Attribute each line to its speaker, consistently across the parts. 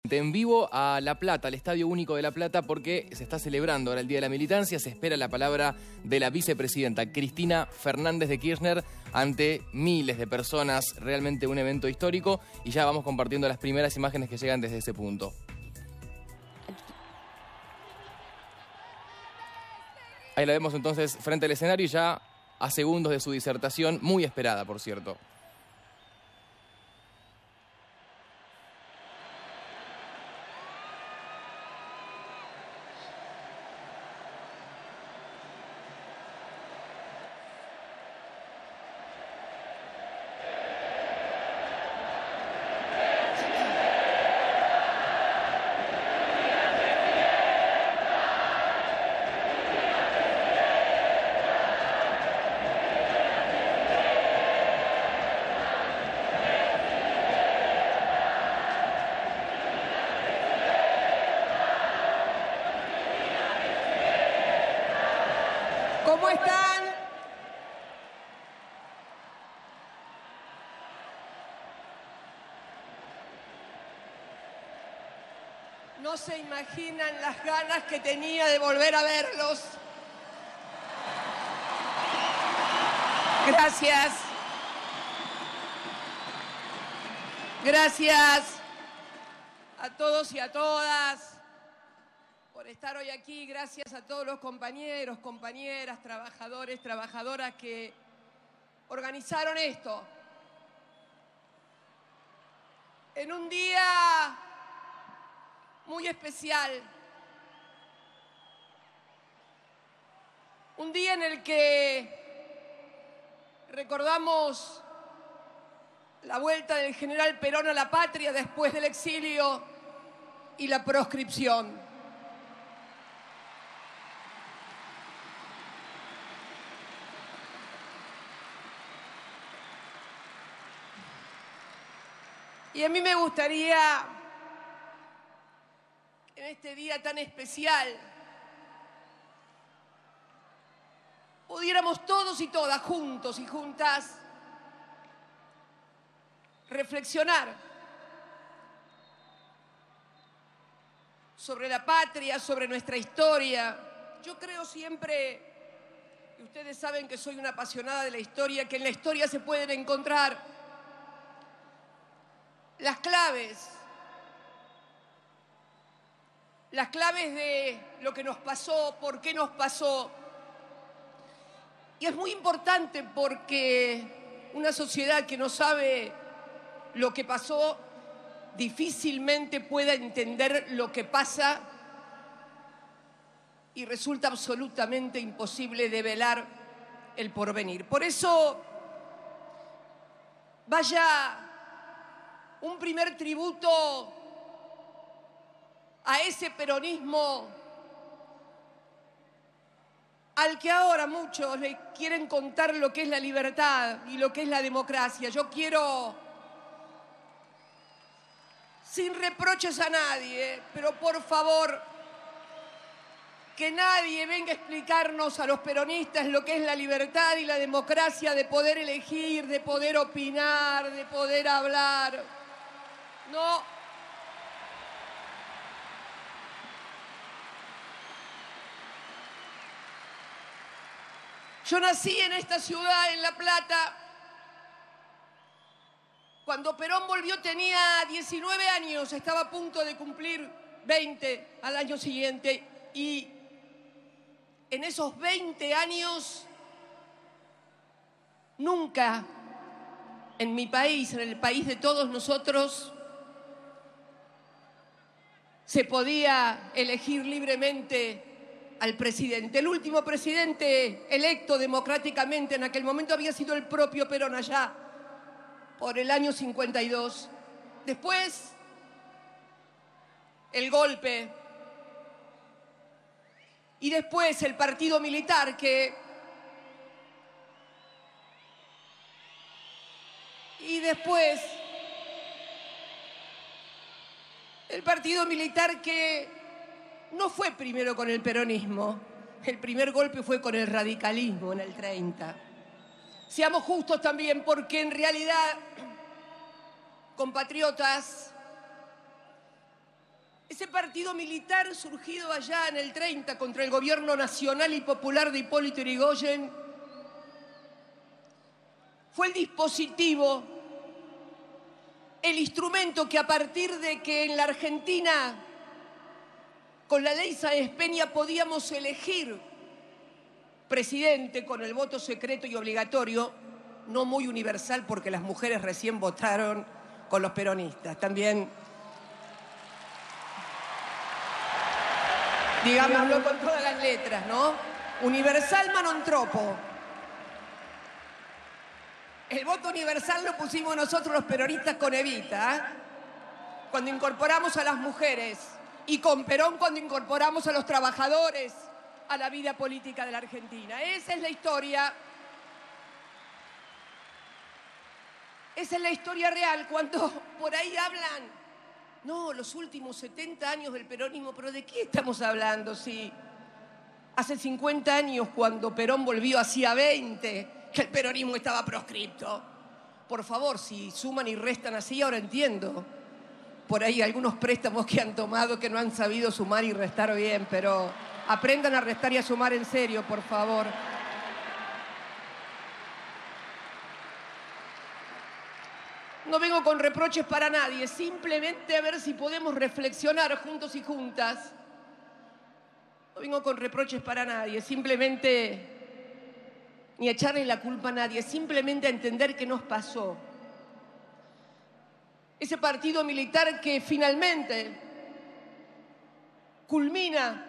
Speaker 1: En vivo a La Plata, al Estadio Único de La Plata, porque se está celebrando ahora el Día de la Militancia. Se espera la palabra de la vicepresidenta Cristina Fernández de Kirchner ante miles de personas. Realmente un evento histórico, y ya vamos compartiendo las primeras imágenes que llegan desde ese punto. Ahí la vemos entonces frente al escenario, ya a segundos de su disertación, muy esperada, por cierto.
Speaker 2: ¿Cómo están? No se imaginan las ganas que tenía de volver a verlos. Gracias. Gracias a todos y a todas por estar hoy aquí. Gracias a todos los compañeros, compañeras, trabajadores, trabajadoras que organizaron esto. En un día muy especial. Un día en el que recordamos la vuelta del general Perón a la patria después del exilio y la proscripción. Y a mí me gustaría, en este día tan especial, pudiéramos todos y todas, juntos y juntas, reflexionar sobre la patria, sobre nuestra historia. Yo creo siempre, y ustedes saben que soy una apasionada de la historia, que en la historia se pueden encontrar las claves de lo que nos pasó, por qué nos pasó. Y es muy importante porque una sociedad que no sabe lo que pasó difícilmente pueda entender lo que pasa, y resulta absolutamente imposible develar el porvenir. Por eso, vaya un primer tributo a ese peronismo al que ahora muchos le quieren contar lo que es la libertad y lo que es la democracia. Yo quiero, sin reproches a nadie, pero por favor, que nadie venga a explicarnos a los peronistas lo que es la libertad y la democracia de poder elegir, de poder opinar, de poder hablar. No. Yo nací en esta ciudad, en La Plata. Cuando Perón volvió tenía 19 años, estaba a punto de cumplir 20 al año siguiente. Y en esos 20 años, nunca en mi país, en el país de todos nosotros, se podía elegir libremente al presidente. El último presidente electo democráticamente en aquel momento había sido el propio Perón, allá por el año 52. Después, el golpe. Y después el partido militar Y después el partido militar que no fue primero con el peronismo. El primer golpe fue con el radicalismo en el 30. Seamos justos también, porque en realidad, compatriotas, Ese partido militar surgido allá en el 30 contra el gobierno nacional y popular de Hipólito Yrigoyen fue el dispositivo, el instrumento que a partir de que en la Argentina con la ley Sáenz Peña podíamos elegir presidente con el voto secreto y obligatorio, no muy universal porque las mujeres recién votaron con los peronistas, también digámoslo con todas las letras, ¿no? Universal manontropo. El voto universal lo pusimos nosotros los peronistas con Evita, ¿eh? Cuando incorporamos a las mujeres, y con Perón cuando incorporamos a los trabajadores a la vida política de la Argentina. Esa es la historia. Esa es la historia real. Cuando por ahí hablan, no, los últimos 70 años del peronismo, pero ¿de qué estamos hablando? Si hace 50 años, cuando Perón volvió, hacía 20, que el peronismo estaba proscripto. Por favor, si suman y restan así, ahora entiendo. Por ahí algunos préstamos que han tomado que no han sabido sumar y restar bien, pero aprendan a restar y a sumar en serio, por favor. No vengo con reproches para nadie, simplemente a ver si podemos reflexionar juntos y juntas. No vengo con reproches para nadie, simplemente ni a echarle la culpa a nadie, simplemente a entender qué nos pasó. Ese partido militar que finalmente culmina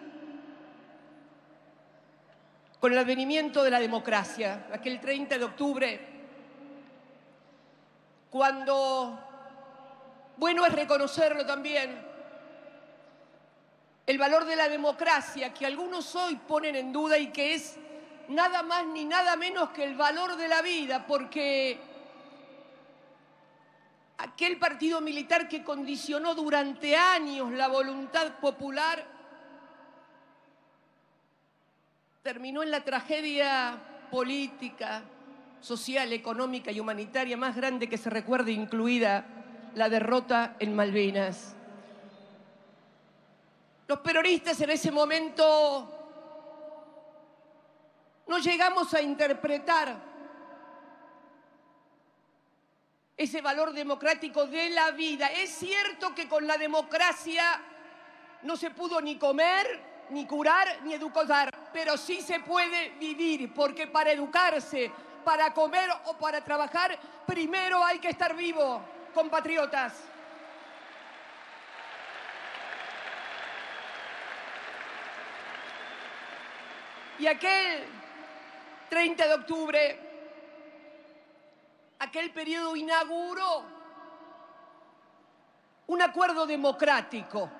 Speaker 2: con el advenimiento de la democracia, aquel 30 de octubre, cuando, bueno es reconocerlo también, el valor de la democracia que algunos hoy ponen en duda y que es nada más ni nada menos que el valor de la vida, porque aquel partido militar que condicionó durante años la voluntad popular terminó en la tragedia política, social, económica y humanitaria más grande que se recuerde, incluida la derrota en Malvinas. Los peronistas en ese momento no llegamos a interpretar ese valor democrático de la vida. Es cierto que con la democracia no se pudo ni comer, ni curar, ni educar, pero sí se puede vivir, porque para educarse, para comer o para trabajar, primero hay que estar vivo, compatriotas. Y aquel 30 de octubre, aquel periodo inauguró un acuerdo democrático.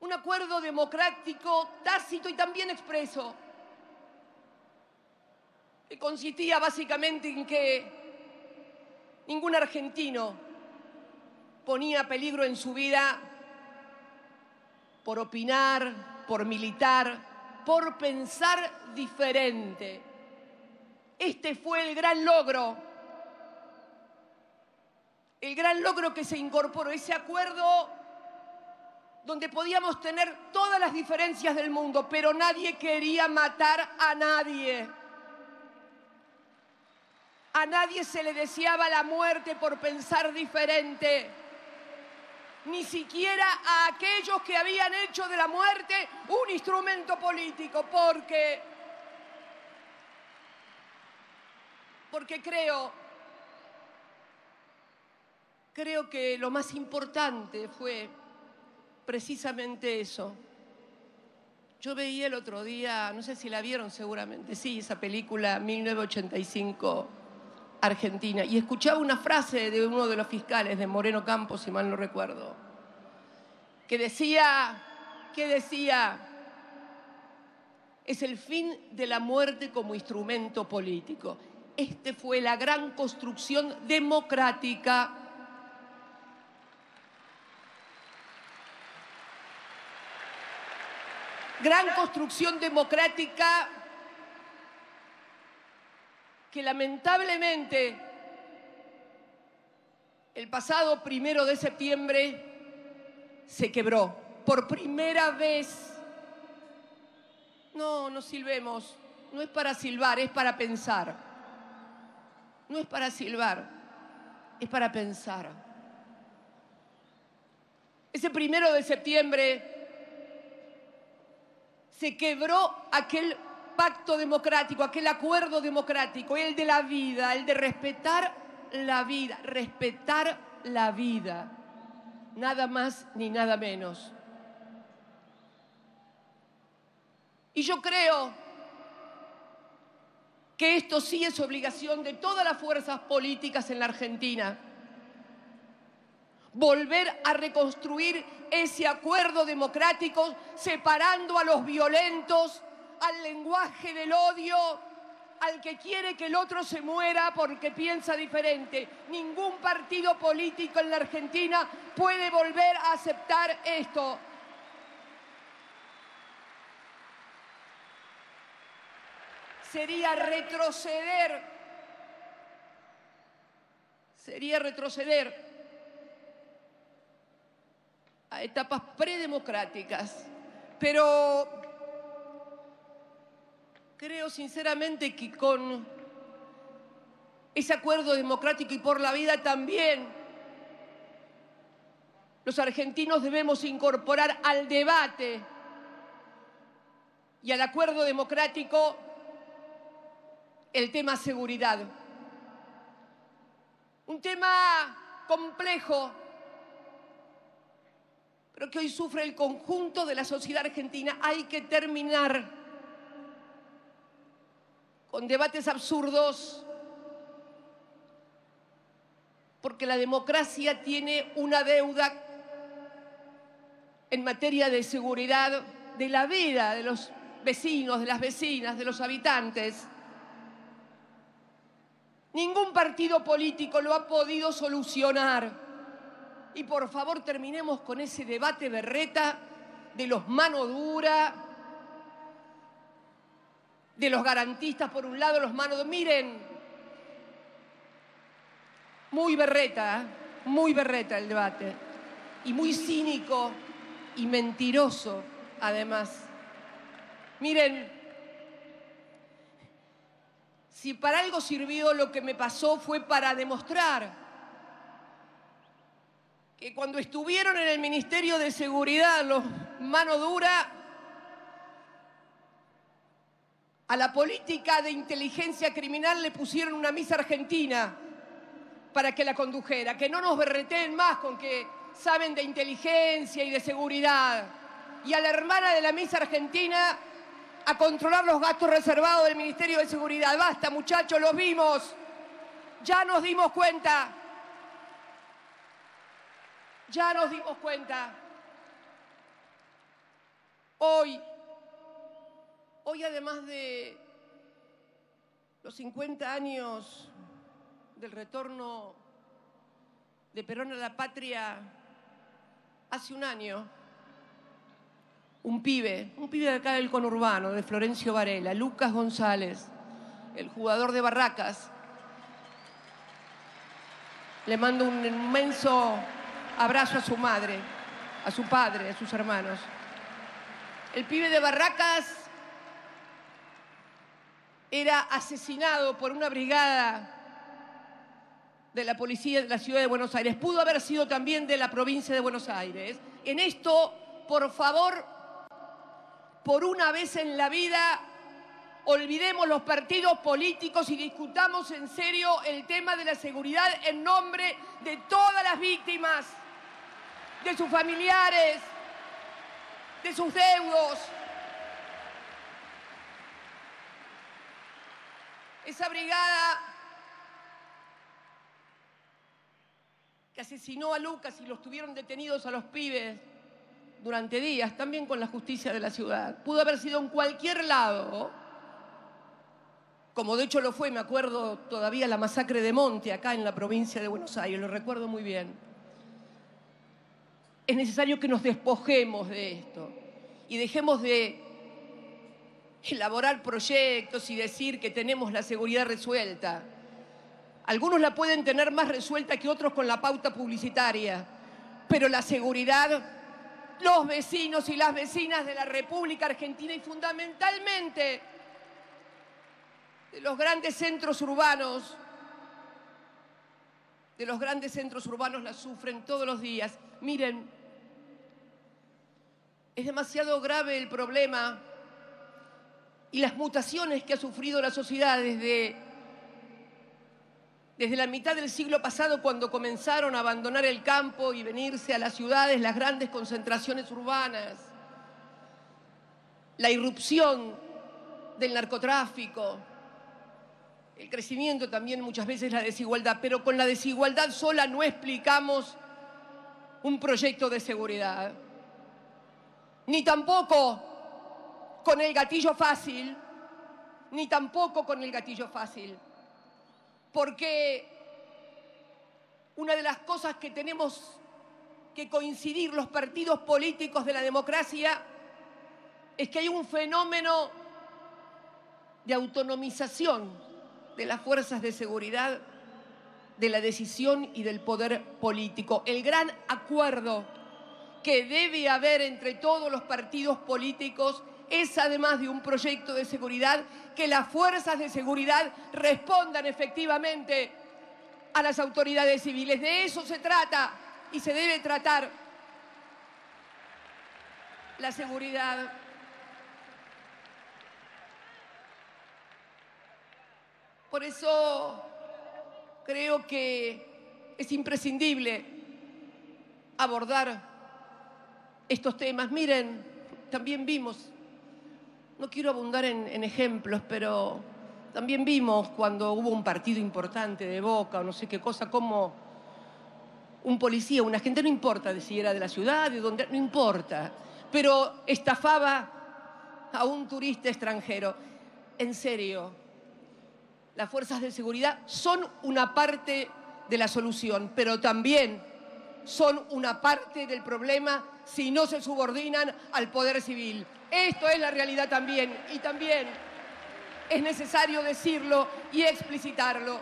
Speaker 2: Un acuerdo democrático tácito y también expreso, que consistía básicamente en que ningún argentino ponía peligro en su vida por opinar, por militar, por pensar diferente. Este fue el gran logro que se incorporó, ese acuerdo donde podíamos tener todas las diferencias del mundo, pero nadie quería matar a nadie. A nadie se le deseaba la muerte por pensar diferente, ni siquiera a aquellos que habían hecho de la muerte un instrumento político, porque creo que lo más importante fue precisamente eso. Yo veía el otro día, no sé si la vieron seguramente, sí, esa película 1985, Argentina, y escuchaba una frase de uno de los fiscales, de Moreno Campos, si mal no recuerdo, que decía, es el fin de la muerte como instrumento político. Esta fue la gran construcción democrática. Gran construcción democrática que lamentablemente El pasado 1 de septiembre se quebró. Por primera vez. No silbemos. No es para silbar, es para pensar. No es para silbar, es para pensar. Ese 1 de septiembre se quebró aquel pacto democrático, aquel acuerdo democrático, el de la vida, el de respetar la vida, nada más ni nada menos. Y yo creo que esto sí es obligación de todas las fuerzas políticas en la Argentina. Volver a reconstruir ese acuerdo democrático, separando a los violentos, al lenguaje del odio, al que quiere que el otro se muera porque piensa diferente. Ningún partido político en la Argentina puede volver a aceptar esto. Sería retroceder a etapas predemocráticas. Pero creo sinceramente que con ese acuerdo democrático y por la vida también los argentinos debemos incorporar al debate y al acuerdo democrático el tema seguridad. Un tema complejo, pero que hoy sufre el conjunto de la sociedad argentina. Hay que terminar con debates absurdos, porque la democracia tiene una deuda en materia de seguridad de la vida de los vecinos, de las vecinas, de los habitantes. Ningún partido político lo ha podido solucionar. Y por favor terminemos con ese debate berreta de los mano dura, de los garantistas por un lado, los mano dura. Miren, muy berreta el debate. Y muy cínico y mentiroso además. Miren, si para algo sirvió lo que me pasó fue para demostrar que cuando estuvieron en el Ministerio de Seguridad los mano dura, a la política de inteligencia criminal le pusieron una Miss Argentina para que la condujera. Que no nos berreteen más con que saben de inteligencia y de seguridad. Y a la hermana de la Miss Argentina a controlar los gastos reservados del Ministerio de Seguridad. Basta, muchachos, los vimos. Ya nos dimos cuenta. Ya nos dimos cuenta. Hoy, además de los 50 años del retorno de Perón a la patria, hace un año, un pibe de acá del conurbano, de Florencio Varela, Lucas González, el jugador de Barracas. Le mando un inmenso abrazo a su madre, a su padre, a sus hermanos. El pibe de Barracas era asesinado por una brigada de la policía de la ciudad de Buenos Aires. Pudo haber sido también de la provincia de Buenos Aires. En esto, por favor, por una vez en la vida, olvidemos los partidos políticos y discutamos en serio el tema de la seguridad en nombre de todas las víctimas, de sus familiares, de sus deudos. Esa brigada que asesinó a Lucas y los tuvieron detenidos a los pibes durante días, también con la justicia de la ciudad. Pudo haber sido en cualquier lado, como de hecho lo fue, me acuerdo todavía la masacre de Monte, acá en la provincia de Buenos Aires, lo recuerdo muy bien. Es necesario que nos despojemos de esto y dejemos de elaborar proyectos y decir que tenemos la seguridad resuelta. Algunos la pueden tener más resuelta que otros con la pauta publicitaria, pero la seguridad, los vecinos y las vecinas de la República Argentina y fundamentalmente de los grandes centros urbanos, la sufren todos los días. Miren, es demasiado grave el problema y las mutaciones que ha sufrido la sociedad desde la mitad del siglo pasado, cuando comenzaron a abandonar el campo y venirse a las ciudades, las grandes concentraciones urbanas, la irrupción del narcotráfico, el crecimiento también muchas veces la desigualdad, pero con la desigualdad sola no explicamos un proyecto de seguridad, ni tampoco con el gatillo fácil, porque una de las cosas que tenemos que coincidir los partidos políticos de la democracia es que hay un fenómeno de autonomización de las fuerzas de seguridad, de la decisión y del poder político. El gran acuerdo que debe haber entre todos los partidos políticos es, además de un proyecto de seguridad, que las fuerzas de seguridad respondan efectivamente a las autoridades civiles. De eso se trata y se debe tratar la seguridad. Por eso creo que es imprescindible abordar estos temas. Miren, también vimos, no quiero abundar en ejemplos, pero también vimos cuando hubo un partido importante de Boca o no sé qué cosa, como un policía, un agente, no importa de si era de la ciudad, de dónde, no importa, pero estafaba a un turista extranjero. En serio, las fuerzas de seguridad son una parte de la solución, pero también son una parte del problema si no se subordinan al poder civil. Esto es la realidad también, y también es necesario decirlo y explicitarlo.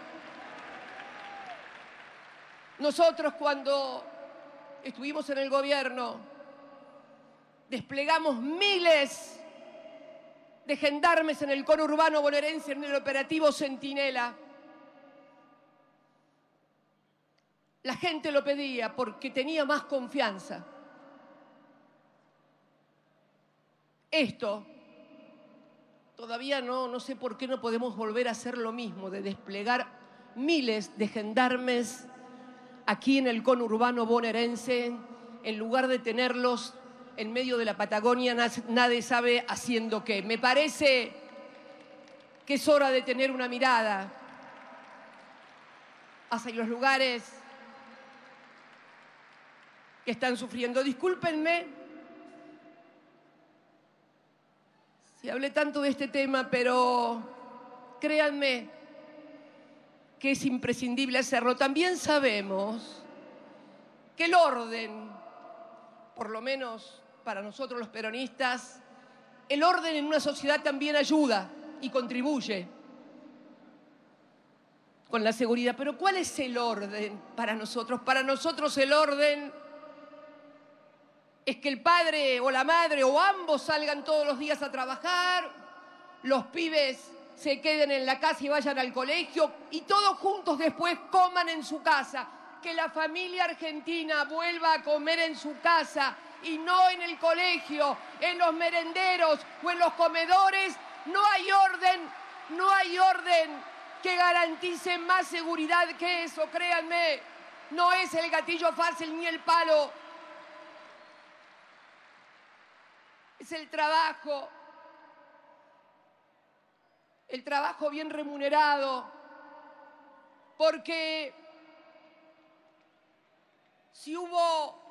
Speaker 2: Nosotros, cuando estuvimos en el gobierno, desplegamos miles de gendarmes en el conurbano bonaerense en el operativo Centinela. La gente lo pedía porque tenía más confianza. Esto todavía no sé por qué no podemos volver a hacer lo mismo, de desplegar miles de gendarmes aquí en el conurbano bonaerense, en lugar de tenerlos en medio de la Patagonia, nadie sabe haciendo qué. Me parece que es hora de tener una mirada hacia los lugares que están sufriendo. Discúlpenme si hablé tanto de este tema, pero créanme que es imprescindible hacerlo. También sabemos que el orden, por lo menos para nosotros los peronistas, el orden en una sociedad también ayuda y contribuye con la seguridad. Pero ¿cuál es el orden para nosotros? Para nosotros el orden es que el padre o la madre o ambos salgan todos los días a trabajar, los pibes se queden en la casa y vayan al colegio y todos juntos después coman en su casa. Que la familia argentina vuelva a comer en su casa y no en el colegio, en los merenderos o en los comedores. No hay orden que garantice más seguridad que eso, créanme. No es el gatillo fácil ni el palo. Es el trabajo bien remunerado, porque si hubo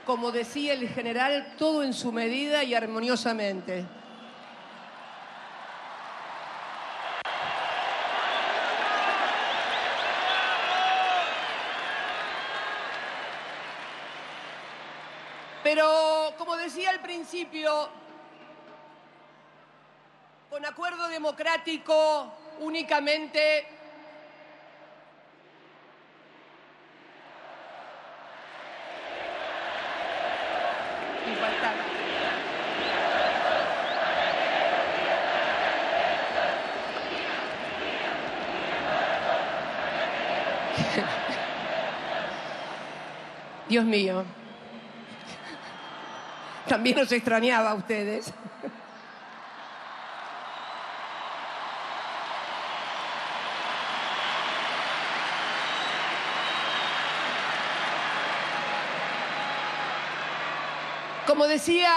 Speaker 2: Como decía el general, todo en su medida y armoniosamente. Pero, como decía al principio, con acuerdo democrático únicamente infaltable. Dios mío. También los extrañaba a ustedes. Como decía,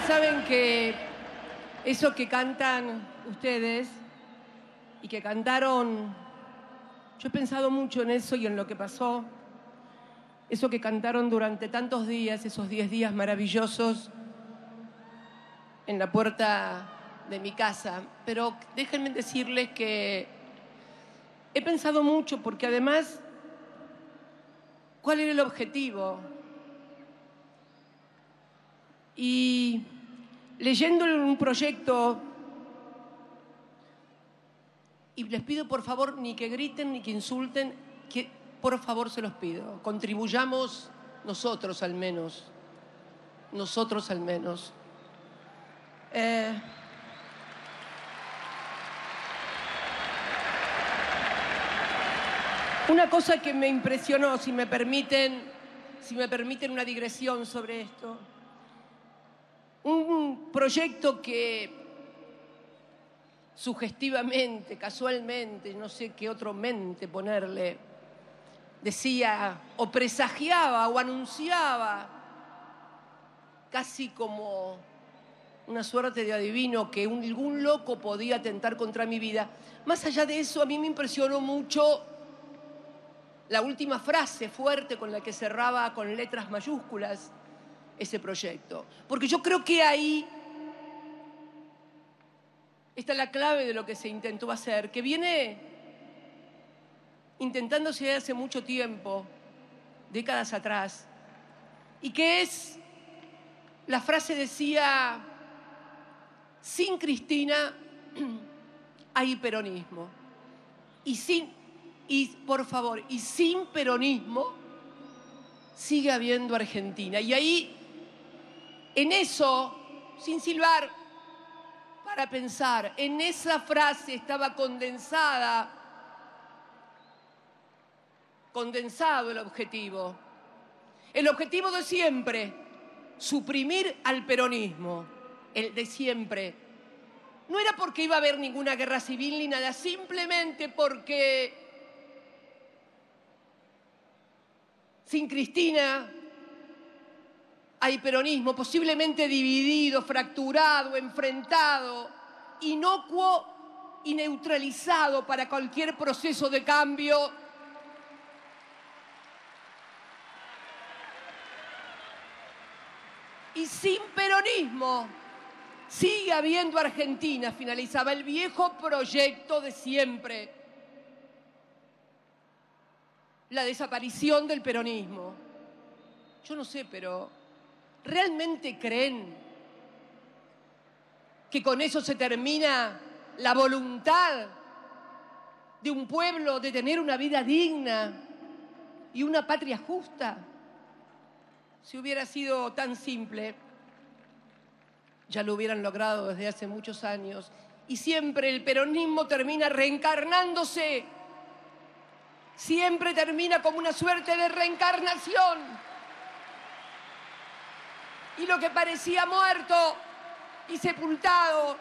Speaker 2: saben que eso que cantan ustedes y que cantaron, yo he pensado mucho en eso y en lo que pasó, eso que cantaron durante tantos días, esos 10 días maravillosos en la puerta de mi casa. Pero déjenme decirles que he pensado mucho porque además, ¿cuál era el objetivo? Y leyendo un proyecto, y les pido por favor ni que griten ni que insulten, que por favor se los pido, contribuyamos nosotros al menos, Una cosa que me impresionó, si me permiten una digresión sobre esto. Un proyecto que sugestivamente, casualmente, no sé qué otro mente ponerle, decía o presagiaba o anunciaba, casi como una suerte de adivino, que algún loco podía atentar contra mi vida. Más allá de eso, a mí me impresionó mucho la última frase fuerte con la que cerraba con letras mayúsculas ese proyecto. Porque yo creo que ahí está la clave de lo que se intentó hacer, que viene intentándose hace mucho tiempo, décadas atrás, y que es, la frase decía, sin Cristina hay peronismo. Y sin peronismo sigue habiendo Argentina. Y ahí, en eso, sin silbar, para pensar, en esa frase estaba condensado el objetivo. El objetivo de siempre, suprimir al peronismo, el de siempre. No era porque iba a haber ninguna guerra civil ni nada, simplemente porque sin Cristina hay peronismo, posiblemente dividido, fracturado, enfrentado, inocuo y neutralizado para cualquier proceso de cambio. Y sin peronismo sigue habiendo Argentina, finalizaba el viejo proyecto de siempre. La desaparición del peronismo. Yo no sé, pero ¿realmente creen que con eso se termina la voluntad de un pueblo de tener una vida digna y una patria justa? Si hubiera sido tan simple. ya lo hubieran logrado desde hace muchos años. Y siempre el peronismo termina reencarnándose, siempre termina como una suerte de reencarnación. Y lo que parecía muerto y sepultado,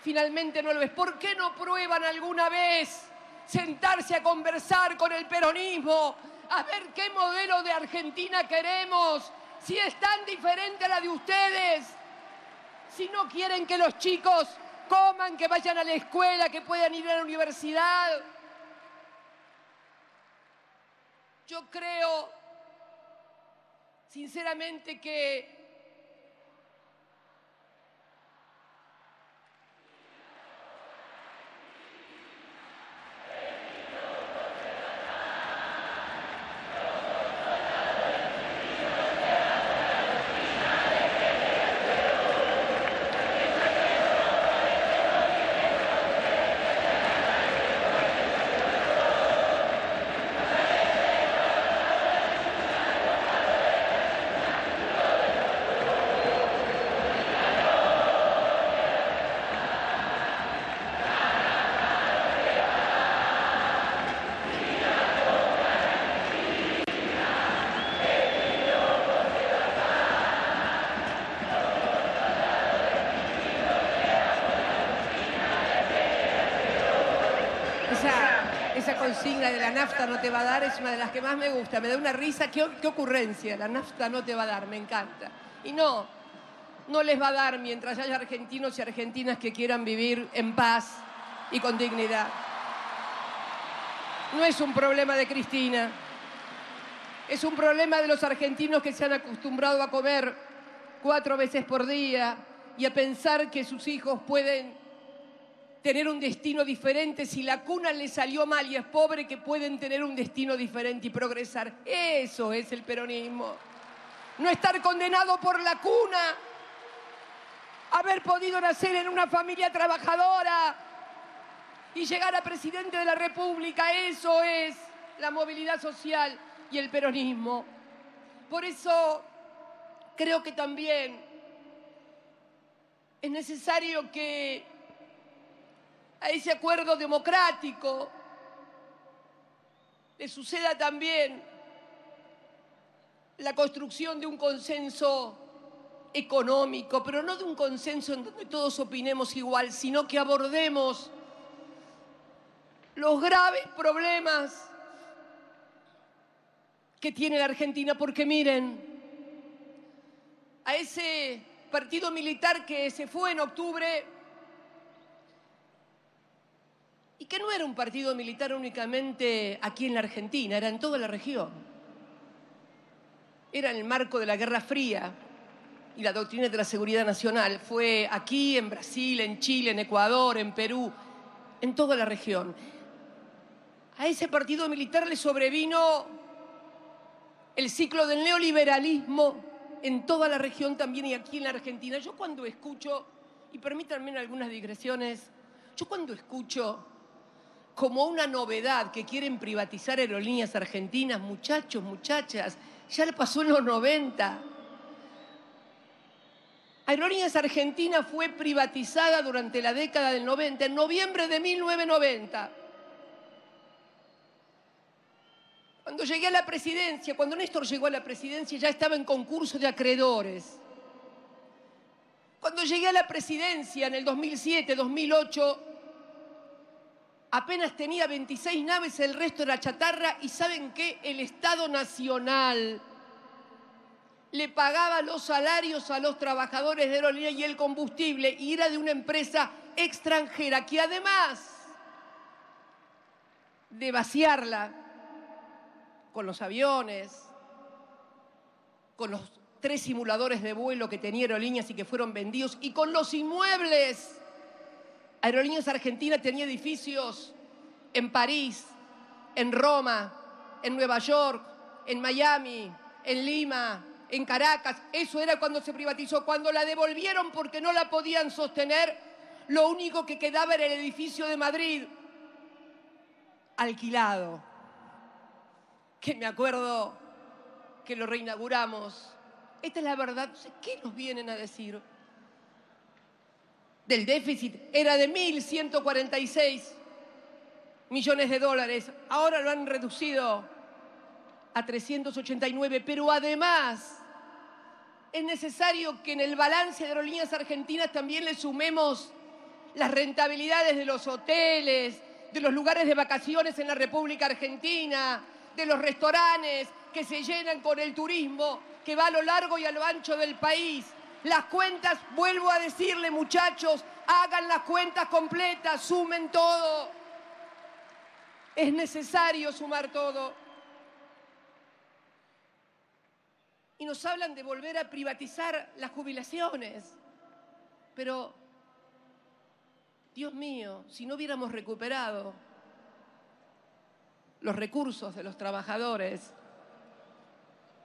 Speaker 2: finalmente no lo es. ¿Por qué no prueban alguna vez sentarse a conversar con el peronismo, a ver qué modelo de Argentina queremos, si es tan diferente a la de ustedes? Si no quieren que los chicos coman, que vayan a la escuela, que puedan ir a la universidad. Yo creo, sinceramente, que esa consigna de la nafta no te va a dar es una de las que más me gusta. Me da una risa. ¿Qué ocurrencia? La nafta no te va a dar, me encanta. Y no les va a dar mientras haya argentinos y argentinas que quieran vivir en paz y con dignidad. No es un problema de Cristina. Es un problema de los argentinos que se han acostumbrado a comer 4 veces por día y a pensar que sus hijos pueden tener un destino diferente. Si la cuna le salió mal y es pobre, que pueden tener un destino diferente y progresar. Eso es el peronismo. No estar condenado por la cuna, haber podido nacer en una familia trabajadora y llegar a presidente de la República. Eso es la movilidad social y el peronismo. Por eso creo que también es necesario que a ese acuerdo democrático le suceda también la construcción de un consenso económico, pero no de un consenso en donde todos opinemos igual, sino que abordemos los graves problemas que tiene la Argentina. Porque miren, a ese partido militar que se fue en octubre, y que no era un partido militar únicamente aquí en la Argentina, era en toda la región. Era en el marco de la Guerra Fría y la doctrina de la seguridad nacional. Fue aquí, en Brasil, en Chile, en Ecuador, en Perú, en toda la región. A ese partido militar le sobrevino el ciclo del neoliberalismo en toda la región también y aquí en la Argentina. Yo cuando escucho, y permítanme algunas digresiones, yo cuando escucho como una novedad que quieren privatizar Aerolíneas Argentinas, muchachos, muchachas, ya le pasó en los 90. Aerolíneas Argentinas fue privatizada durante la década del 90, en noviembre de 1990. Cuando llegué a la presidencia, cuando Néstor llegó a la presidencia, ya estaba en concurso de acreedores. Cuando llegué a la presidencia en el 2007, 2008, apenas tenía 26 naves, el resto era chatarra. ¿Y saben qué? El Estado Nacional le pagaba los salarios a los trabajadores de aerolínea y el combustible, y era de una empresa extranjera que, además de vaciarla con los aviones, con los 3 simuladores de vuelo que tenía Aerolíneas y que fueron vendidos, y con los inmuebles, Aerolíneas Argentinas tenía edificios en París, en Roma, en Nueva York, en Miami, en Lima, en Caracas. Eso era cuando se privatizó. Cuando la devolvieron porque no la podían sostener, lo único que quedaba era el edificio de Madrid, alquilado, que me acuerdo que lo reinauguramos Esta es la verdad. Entonces, ¿qué nos vienen a decir? Del déficit era de 1.146 millones de dólares. Ahora lo han reducido a 389, pero además es necesario que en el balance de Aerolíneas Argentinas también le sumemos las rentabilidades de los hoteles, de los lugares de vacaciones en la República Argentina, de los restaurantes que se llenan con el turismo que va a lo largo y a lo ancho del país. Las cuentas, vuelvo a decirle, muchachos, hagan las cuentas completas, sumen todo. Es necesario sumar todo. Y nos hablan de volver a privatizar las jubilaciones. Pero, Dios mío, si no hubiéramos recuperado los recursos de los trabajadores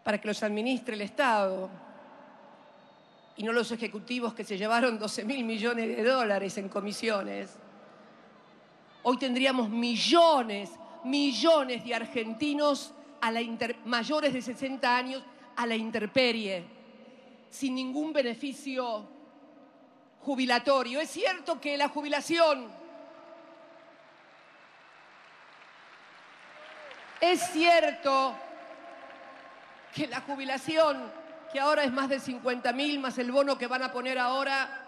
Speaker 2: para que los administre el Estado y no los ejecutivos que se llevaron 12.000 millones de dólares en comisiones, hoy tendríamos millones de argentinos mayores de 60 años a la intemperie, sin ningún beneficio jubilatorio. Es cierto que la jubilación, que ahora es más de 50.000, más el bono que van a poner ahora,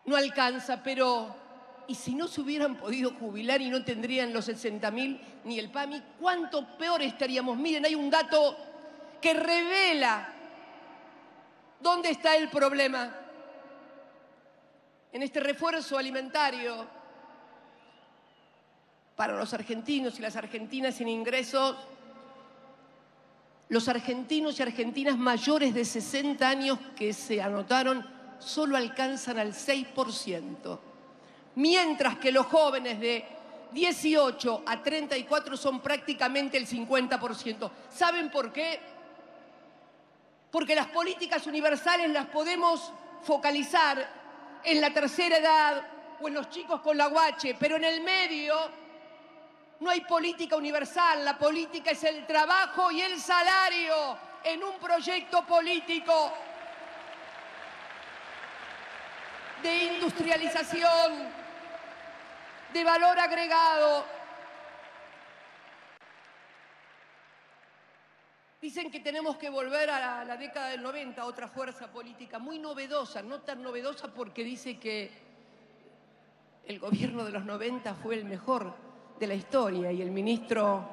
Speaker 2: no alcanza, pero ¿y si no se hubieran podido jubilar y no tendrían los 60.000 ni el PAMI? ¿Cuánto peor estaríamos? Miren, hay un dato que revela dónde está el problema. En este refuerzo alimentario para los argentinos y las argentinas sin ingresos, los argentinos y argentinas mayores de 60 años que se anotaron solo alcanzan al 6%, mientras que los jóvenes de 18 a 34 son prácticamente el 50%. ¿Saben por qué? Porque las políticas universales las podemos focalizar en la tercera edad o en los chicos con la guache, pero en el medio no hay política universal. La política es el trabajo y el salario en un proyecto político de industrialización, de valor agregado. Dicen que tenemos que volver a la década del 90, otra fuerza política muy novedosa, no tan novedosa porque dice que el gobierno de los 90 fue el mejor de la historia y el ministro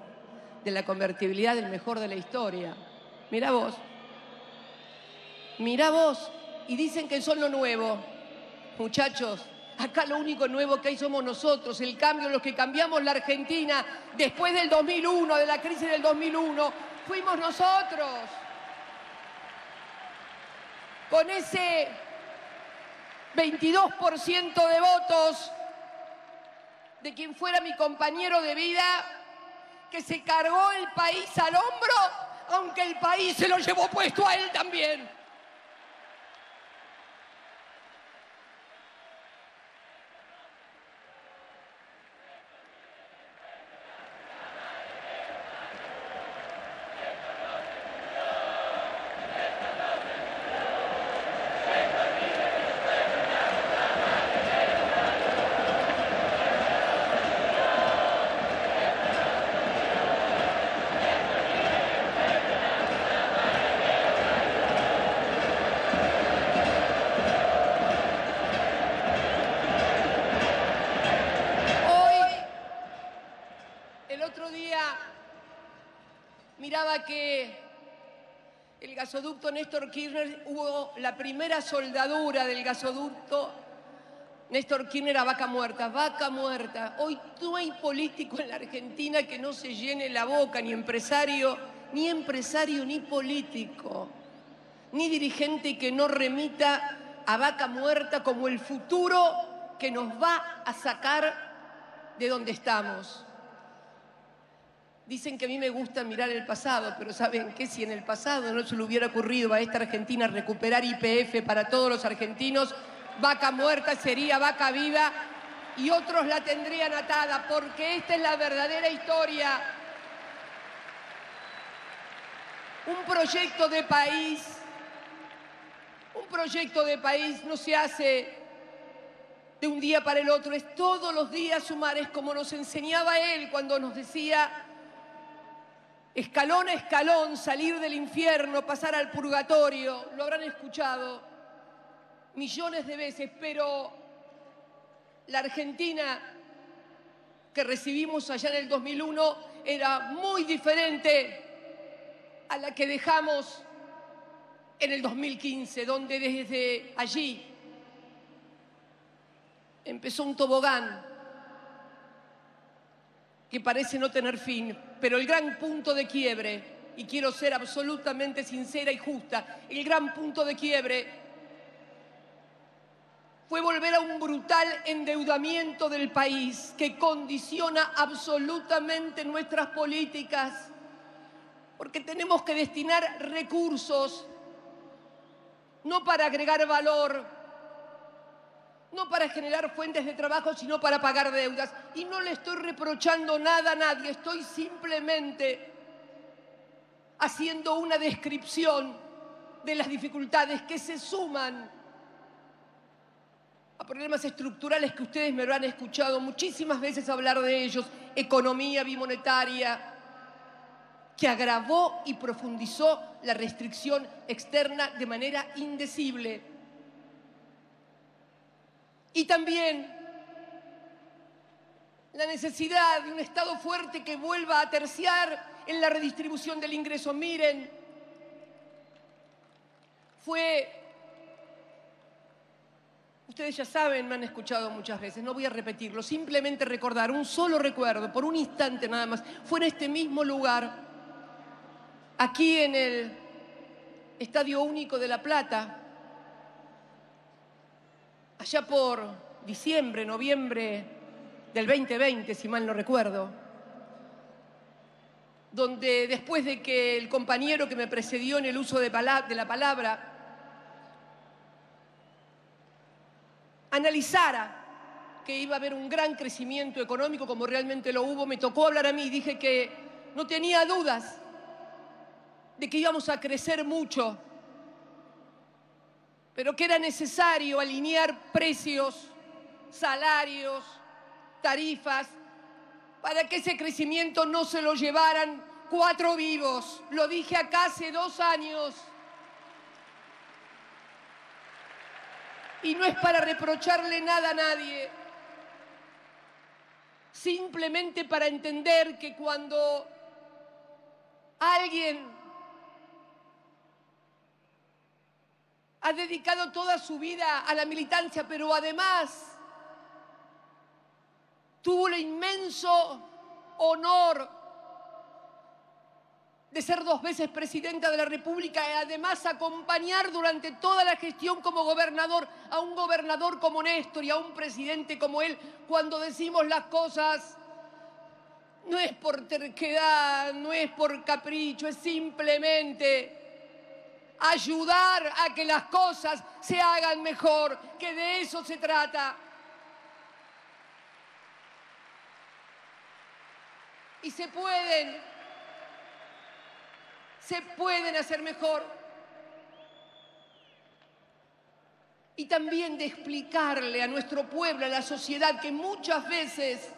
Speaker 2: de la convertibilidad el mejor de la historia. Mirá vos, y dicen que son lo nuevo. Muchachos, acá lo único nuevo que hay somos nosotros, el cambio, los que cambiamos la Argentina después del 2001, de la crisis del 2001, fuimos nosotros. Con ese 22% de votos de quien fuera mi compañero de vida, que se cargó el país al hombro, aunque el país se lo llevó puesto a él también. Miraba que el gasoducto Néstor Kirchner, hubo la primera soldadura del gasoducto Néstor Kirchner a Vaca Muerta. Vaca Muerta. Hoy no hay político en la Argentina que no se llene la boca, ni empresario ni político, ni dirigente que no remita a Vaca Muerta como el futuro que nos va a sacar de donde estamos. Dicen que a mí me gusta mirar el pasado, pero ¿saben qué? Si en el pasado no se le hubiera ocurrido a esta Argentina recuperar YPF para todos los argentinos, Vaca Muerta sería vaca viva y otros la tendrían atada, porque esta es la verdadera historia. Un proyecto de país no se hace de un día para el otro, es todos los días sumar, es como nos enseñaba él cuando nos decía, escalón a escalón, salir del infierno, pasar al purgatorio. Lo habrán escuchado millones de veces, pero la Argentina que recibimos allá en el 2001 era muy diferente a la que dejamos en el 2015, donde desde allí empezó un tobogán que parece no tener fin, pero el gran punto de quiebre, y quiero ser absolutamente sincera y justa, el gran punto de quiebre fue volver a un brutal endeudamiento del país que condiciona absolutamente nuestras políticas, porque tenemos que destinar recursos no para agregar valor, no para generar fuentes de trabajo, sino para pagar deudas. Y no le estoy reprochando nada a nadie, estoy simplemente haciendo una descripción de las dificultades que se suman a problemas estructurales que ustedes me lo han escuchado muchísimas veces hablar de ellos, economía bimonetaria, que agravó y profundizó la restricción externa de manera indecible. Y también la necesidad de un Estado fuerte que vuelva a terciar en la redistribución del ingreso. Miren, ustedes ya saben, me han escuchado muchas veces, no voy a repetirlo, simplemente recordar, un solo recuerdo, por un instante nada más, fue en este mismo lugar, aquí en el Estadio Único de La Plata, allá por diciembre, noviembre del 2020, si mal no recuerdo, donde después de que el compañero que me precedió en el uso de la palabra analizara que iba a haber un gran crecimiento económico, como realmente lo hubo, me tocó hablar a mí, dije que no tenía dudas de que íbamos a crecer mucho, pero que era necesario alinear precios, salarios, tarifas, para que ese crecimiento no se lo llevaran 4 vivos. Lo dije acá hace 2 años. Y no es para reprocharle nada a nadie, simplemente para entender que cuando alguien ha dedicado toda su vida a la militancia, pero además tuvo el inmenso honor de ser 2 veces presidenta de la República y además acompañar durante toda la gestión como gobernador a un gobernador como Néstor y a un presidente como él, cuando decimos las cosas no es por terquedad, no es por capricho, es simplemente ayudar a que las cosas se hagan mejor, que de eso se trata. Y se pueden hacer mejor. Y también de explicarle a nuestro pueblo, a la sociedad, que muchas veces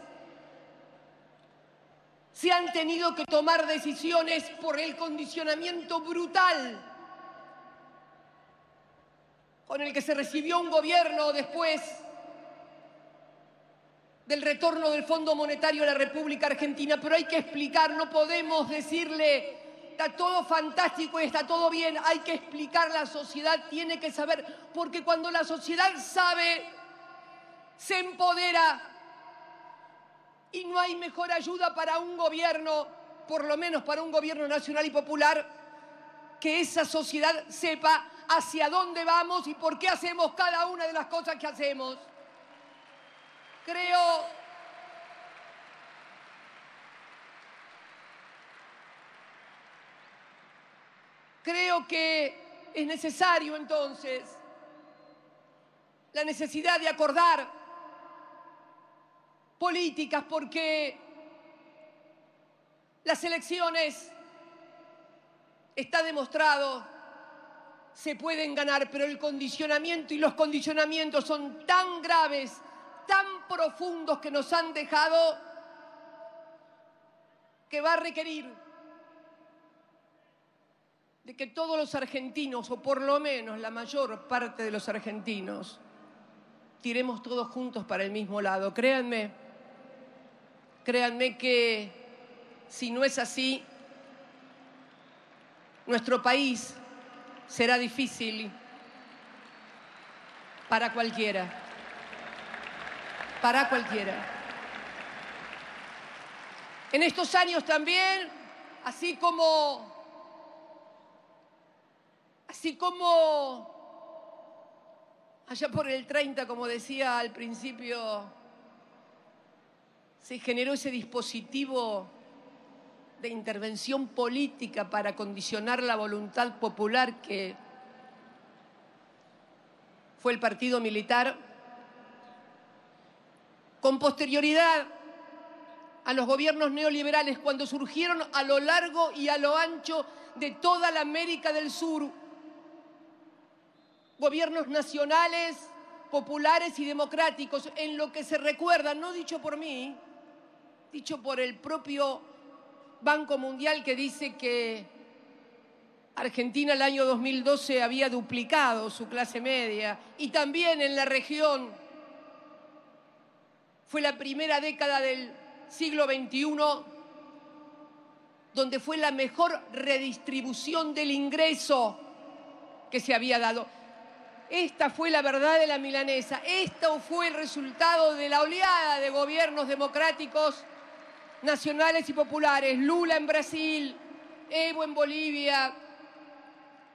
Speaker 2: se han tenido que tomar decisiones por el condicionamiento brutal con el que se recibió un gobierno después del retorno del Fondo Monetario a la República Argentina. Pero hay que explicar, no podemos decirle está todo fantástico y está todo bien, hay que explicar, la sociedad tiene que saber, porque cuando la sociedad sabe, se empodera y no hay mejor ayuda para un gobierno, por lo menos para un gobierno nacional y popular, que esa sociedad sepa hacia dónde vamos y por qué hacemos cada una de las cosas que hacemos. Creo que es necesario entonces la necesidad de acordar políticas, porque las elecciones Está demostrado, se pueden ganar, pero el condicionamiento y los condicionamientos son tan graves, tan profundos que nos han dejado, que va a requerir de que todos los argentinos, o por lo menos la mayor parte de los argentinos, tiremos todos juntos para el mismo lado. Créanme que si no es así, nuestro país será difícil para cualquiera. Para cualquiera. En estos años también, así como allá por el 30, como decía al principio, se generó ese dispositivo de intervención política para condicionar la voluntad popular que fue el partido militar, con posterioridad a los gobiernos neoliberales, cuando surgieron a lo largo y a lo ancho de toda la América del Sur, gobiernos nacionales, populares y democráticos, en lo que se recuerda, no dicho por mí, dicho por el propio Banco Mundial, que dice que Argentina el año 2012 había duplicado su clase media, y también en la región fue la primera década del siglo XXI donde fue la mejor redistribución del ingreso que se había dado. Esta fue la verdad de la milanesa. Esto fue el resultado de la oleada de gobiernos democráticos nacionales y populares. Lula en Brasil, Evo en Bolivia,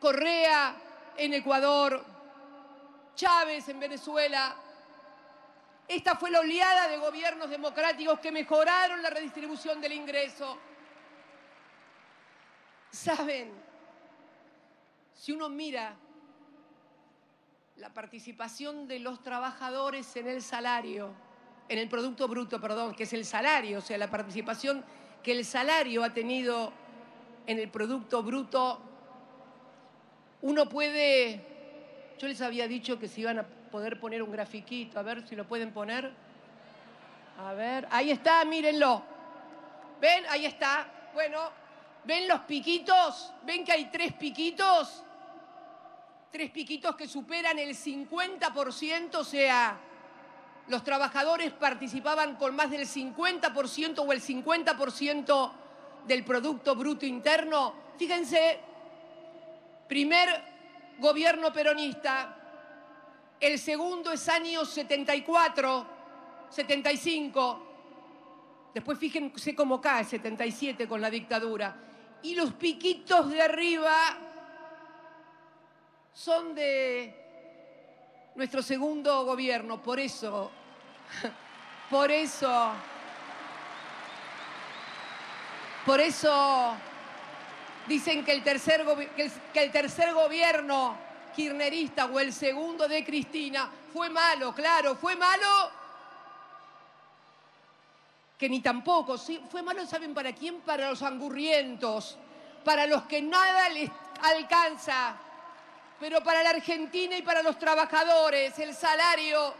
Speaker 2: Correa en Ecuador, Chávez en Venezuela. Esta fue la oleada de gobiernos democráticos que mejoraron la redistribución del ingreso. ¿Saben? Si uno mira la participación de los trabajadores en el salario, en el Producto Bruto, perdón, que es el salario, o sea, la participación que el salario ha tenido en el Producto Bruto, uno puede... Yo les había dicho que se iban a poder poner un grafiquito, a ver si lo pueden poner. A ver, ahí está, mírenlo. ¿Ven? Ahí está. Bueno, ¿ven los piquitos? ¿Ven que hay tres piquitos? Tres piquitos que superan el 50%, o sea, los trabajadores participaban con más del 50% o el 50% del Producto Bruto Interno. Fíjense, primer gobierno peronista, el segundo es años 74, 75, después fíjense cómo cae, 77 con la dictadura. Y los piquitos de arriba son de nuestro segundo gobierno. Por eso dicen que el tercer gobierno kirchnerista o el segundo de Cristina fue malo. Claro, fue malo, que ni tampoco, sí, fue malo, ¿saben para quién? Para los angurrientos, para los que nada les alcanza. Pero para la Argentina y para los trabajadores, el salario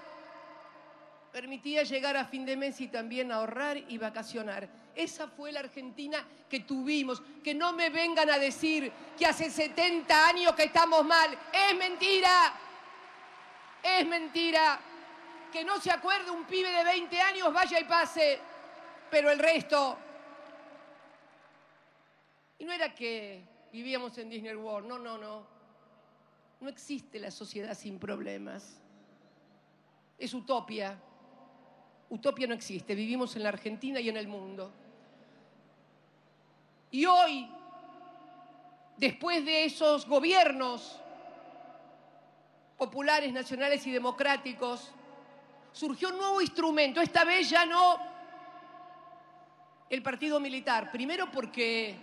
Speaker 2: permitía llegar a fin de mes y también ahorrar y vacacionar. Esa fue la Argentina que tuvimos. Que no me vengan a decir que hace 70 años que estamos mal. Es mentira. Es mentira. Que no se acuerde un pibe de 20 años, vaya y pase. Pero el resto... Y no era que vivíamos en Disney World. No, no, no. No existe la sociedad sin problemas. Es utopia. Utopia no existe. Vivimos en la Argentina y en el mundo. Y hoy, después de esos gobiernos populares, nacionales y democráticos, surgió un nuevo instrumento. Esta vez ya no el partido militar. Primero porque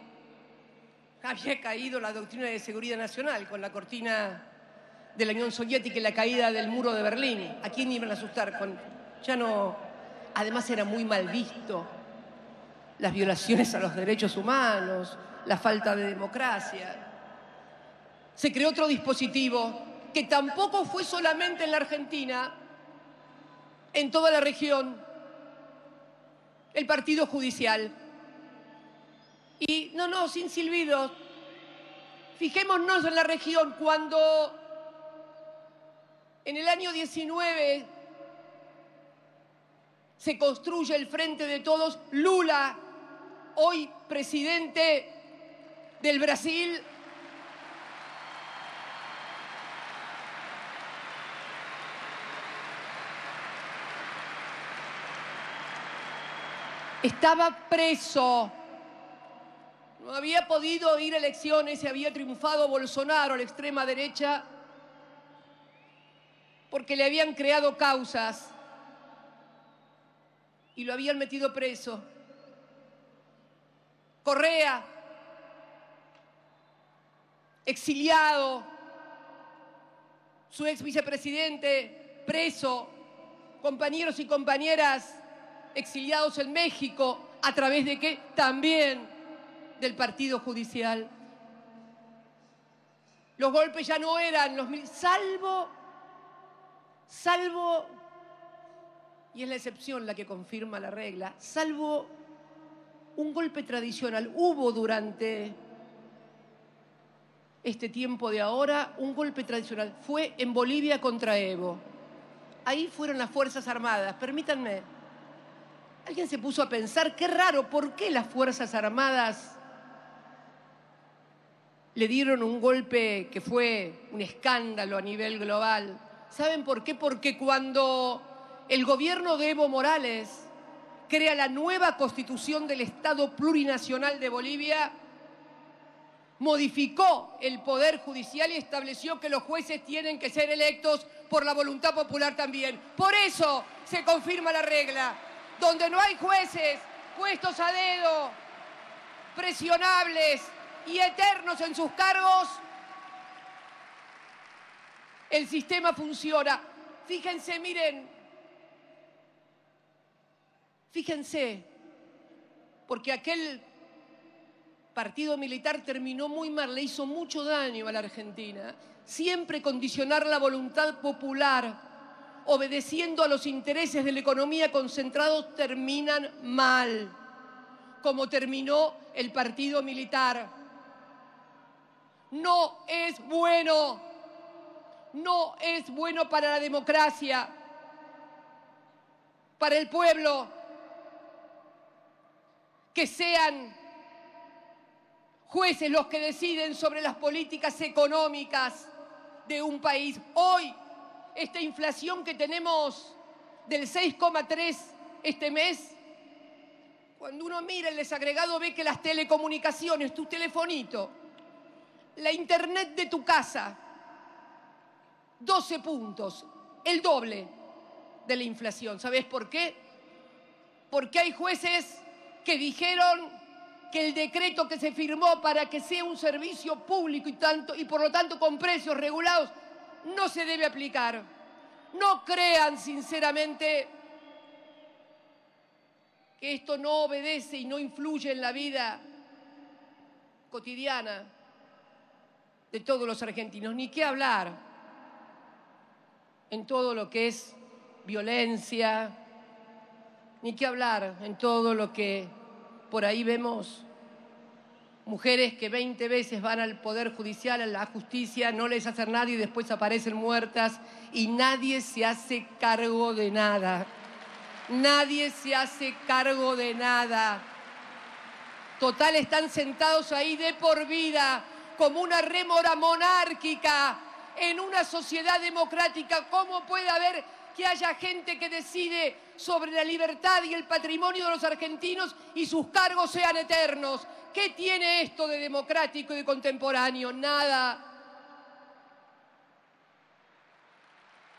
Speaker 2: había caído la doctrina de seguridad nacional con la cortina de la Unión Soviética y la caída del muro de Berlín. ¿A quién iban a asustar? Ya no. Además era muy mal visto las violaciones a los derechos humanos, la falta de democracia. se creó otro dispositivo que tampoco fue solamente en la Argentina, en toda la región, el partido judicial. Y no, sin silbidos, fijémonos en la región, cuando en el año 19 se construye el Frente de Todos, Lula, hoy presidente del Brasil, estaba preso. No había podido ir a elecciones y había triunfado Bolsonaro, la extrema derecha, porque le habían creado causas y lo habían metido preso. Correa, exiliado, su ex vicepresidente preso, compañeros y compañeras exiliados en México, ¿a través de qué? También del partido judicial. Los golpes ya no eran los salvo, y es la excepción la que confirma la regla, salvo un golpe tradicional. Hubo durante este tiempo de ahora un golpe tradicional. Fue en Bolivia contra Evo. Ahí fueron las Fuerzas Armadas. Permítanme. Alguien se puso a pensar, qué raro, ¿por qué las Fuerzas Armadas le dieron un golpe que fue un escándalo a nivel global? ¿Saben por qué? Porque cuando el gobierno de Evo Morales crea la nueva constitución del Estado plurinacional de Bolivia, modificó el Poder Judicial y estableció que los jueces tienen que ser electos por la voluntad popular también. Por eso se confirma la regla. Donde no hay jueces puestos a dedo, presionables y eternos en sus cargos, el sistema funciona. Fíjense, miren, fíjense, porque aquel partido militar terminó muy mal, le hizo mucho daño a la Argentina. Siempre condicionar la voluntad popular obedeciendo a los intereses de la economía concentrados terminan mal, como terminó el partido militar. No es bueno para la democracia, para el pueblo, que sean jueces los que deciden sobre las políticas económicas de un país. Hoy, esta inflación que tenemos del 6,3 este mes, cuando uno mira el desagregado ve que las telecomunicaciones, tu telefonito, la internet de tu casa, 12 puntos, el doble de la inflación. ¿Sabés por qué? Porque hay jueces que dijeron que el decreto que se firmó para que sea un servicio público y por lo tanto con precios regulados no se debe aplicar. No crean sinceramente que esto no obedece y no influye en la vida cotidiana de todos los argentinos. Ni qué hablar en todo lo que es violencia, ni qué hablar en todo lo que por ahí vemos. Mujeres que 20 veces van al Poder Judicial, a la justicia, no les hacen nada y después aparecen muertas y nadie se hace cargo de nada. Nadie se hace cargo de nada. Total, están sentados ahí de por vida, como una rémora monárquica en una sociedad democrática. ¿Cómo puede haber que haya gente que decide sobre la libertad y el patrimonio de los argentinos y sus cargos sean eternos? ¿Qué tiene esto de democrático y de contemporáneo? Nada.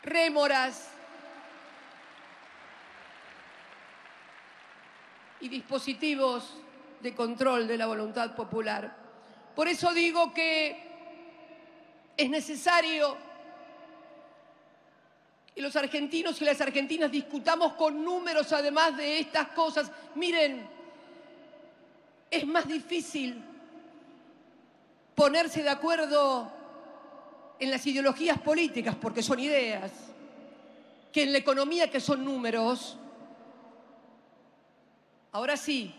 Speaker 2: Rémoras y dispositivos de control de la voluntad popular. Por eso digo que es necesario que los argentinos y las argentinas discutamos con números además de estas cosas. Miren, es más difícil ponerse de acuerdo en las ideologías políticas, porque son ideas, que en la economía, que son números. Ahora sí,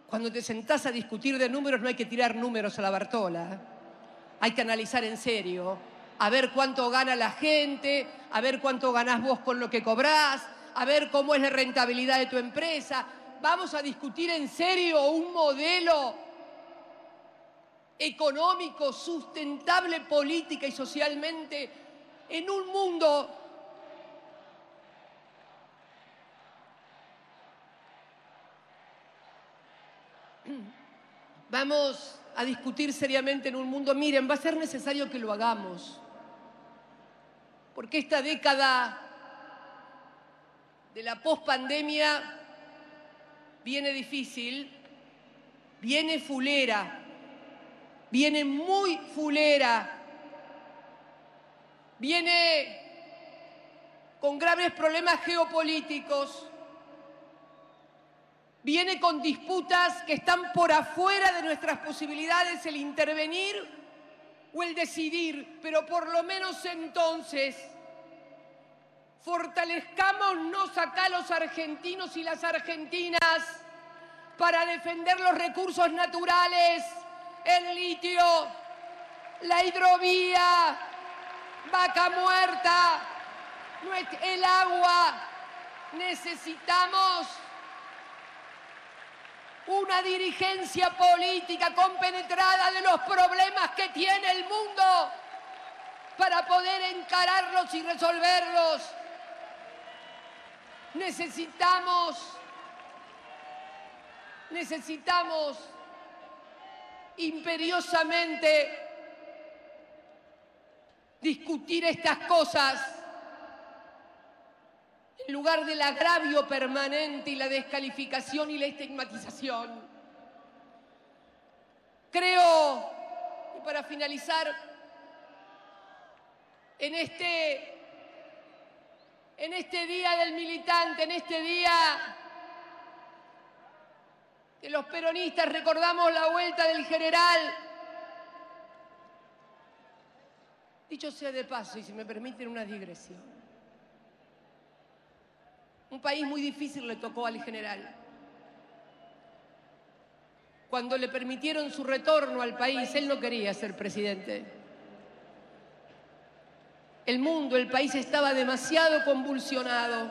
Speaker 2: cuando te sentás a discutir de números no hay que tirar números a la Bartola. Hay que analizar en serio, a ver cuánto gana la gente, a ver cuánto ganás vos con lo que cobrás, a ver cómo es la rentabilidad de tu empresa. Vamos a discutir en serio un modelo económico, sustentable política y socialmente en un mundo vamos a discutir seriamente en un mundo. Miren, va a ser necesario que lo hagamos, porque esta década de la pospandemia viene difícil, viene fulera, viene muy fulera, viene con graves problemas geopolíticos, viene con disputas que están por afuera de nuestras posibilidades, el intervenir o el decidir, pero por lo menos entonces fortalezcámonos acá los argentinos y las argentinas para defender los recursos naturales, el litio, la hidrovía, Vaca Muerta, el agua. Necesitamos una dirigencia política compenetrada de los problemas que tiene el mundo para poder encararlos y resolverlos. Necesitamos imperiosamente discutir estas cosas en lugar del agravio permanente y la descalificación y la estigmatización. Creo, y para finalizar, en este Día del Militante, en este día que los peronistas recordamos la vuelta del general. Dicho sea de paso, y si me permiten una digresión, un país muy difícil le tocó al general. Cuando le permitieron su retorno al país, él no quería ser presidente. El mundo, el país estaba demasiado convulsionado.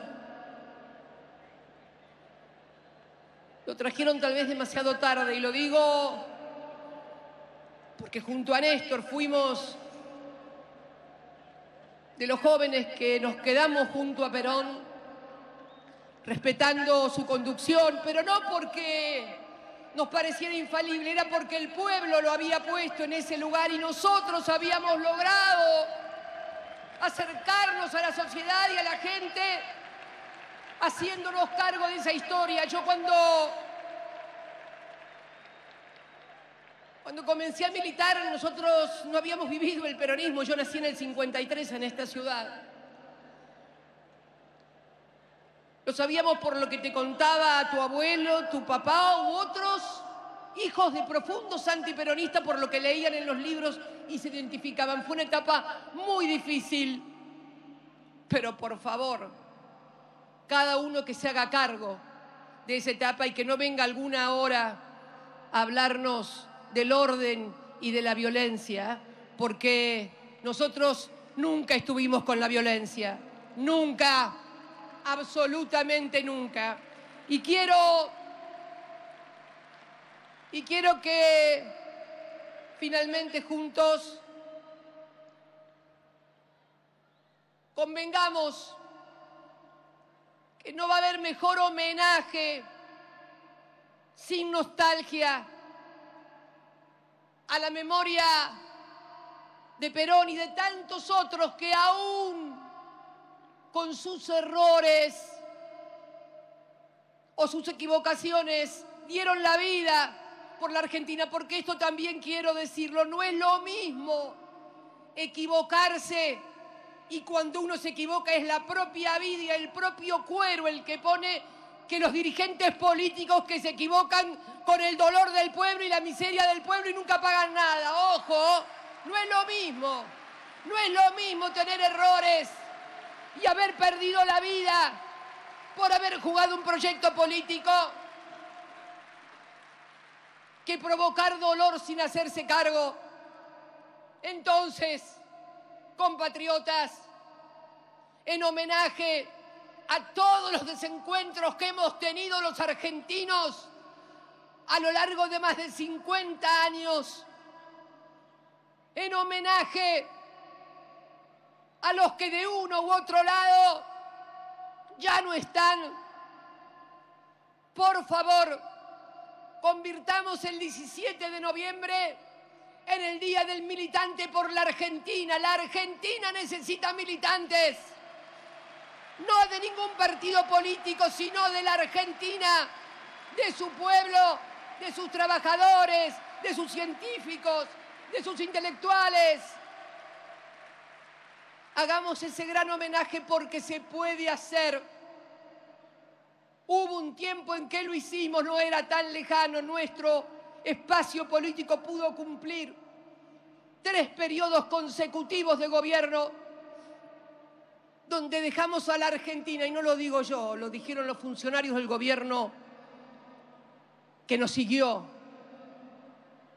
Speaker 2: Lo trajeron tal vez demasiado tarde, y lo digo porque junto a Néstor fuimos de los jóvenes que nos quedamos junto a Perón, respetando su conducción, pero no porque nos pareciera infalible, era porque el pueblo lo había puesto en ese lugar y nosotros habíamos logrado acercarnos a la sociedad y a la gente haciéndonos cargo de esa historia. Yo cuando comencé a militar, nosotros no habíamos vivido el peronismo. Yo nací en el 53 en esta ciudad. Lo sabíamos por lo que te contaba tu abuelo, tu papá u otros hijos de profundos antiperonistas, por lo que leían en los libros y se identificaban. Fue una etapa muy difícil, pero por favor, cada uno que se haga cargo de esa etapa y que no venga alguna hora a hablarnos del orden y de la violencia, porque nosotros nunca estuvimos con la violencia, nunca, absolutamente nunca. Y quiero que finalmente juntos convengamos que no va a haber mejor homenaje sin nostalgia a la memoria de Perón y de tantos otros que aún con sus errores o sus equivocaciones dieron la vida por la Argentina, porque esto también quiero decirlo, no es lo mismo equivocarse, y cuando uno se equivoca es la propia vida y el propio cuero el que pone, que los dirigentes políticos que se equivocan con el dolor del pueblo y la miseria del pueblo y nunca pagan nada. Ojo, no es lo mismo. No es lo mismo tener errores y haber perdido la vida por haber jugado un proyecto político que provocar dolor sin hacerse cargo. Entonces, compatriotas, en homenaje a todos los desencuentros que hemos tenido los argentinos a lo largo de más de 50 años, en homenaje a los que de uno u otro lado ya no están, por favor, convirtamos el 17 de noviembre en el Día del Militante por la Argentina. La Argentina necesita militantes, no de ningún partido político, sino de la Argentina, de su pueblo, de sus trabajadores, de sus científicos, de sus intelectuales. Hagamos ese gran homenaje porque se puede hacer. Hubo un tiempo en que lo hicimos, no era tan lejano. Nuestro espacio político pudo cumplir 3 periodos consecutivos de gobierno donde dejamos a la Argentina, y no lo digo yo, lo dijeron los funcionarios del gobierno que nos siguió,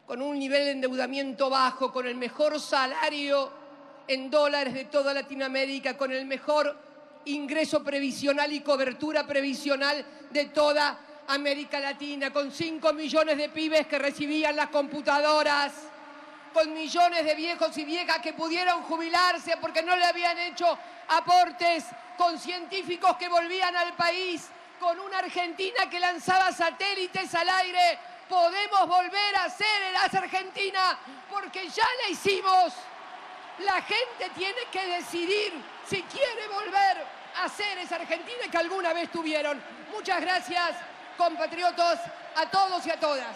Speaker 2: con un nivel de endeudamiento bajo, con el mejor salario en dólares de toda Latinoamérica, con el mejor ingreso previsional y cobertura previsional de toda América Latina, con 5 millones de pibes que recibían las computadoras, con millones de viejos y viejas que pudieron jubilarse porque no le habían hecho aportes, con científicos que volvían al país, con una Argentina que lanzaba satélites al aire. Podemos volver a ser la Argentina porque ya la hicimos. La gente tiene que decidir si quiere volver a ser esa Argentina que alguna vez tuvieron. Muchas gracias, compatriotas, a todos y a todas.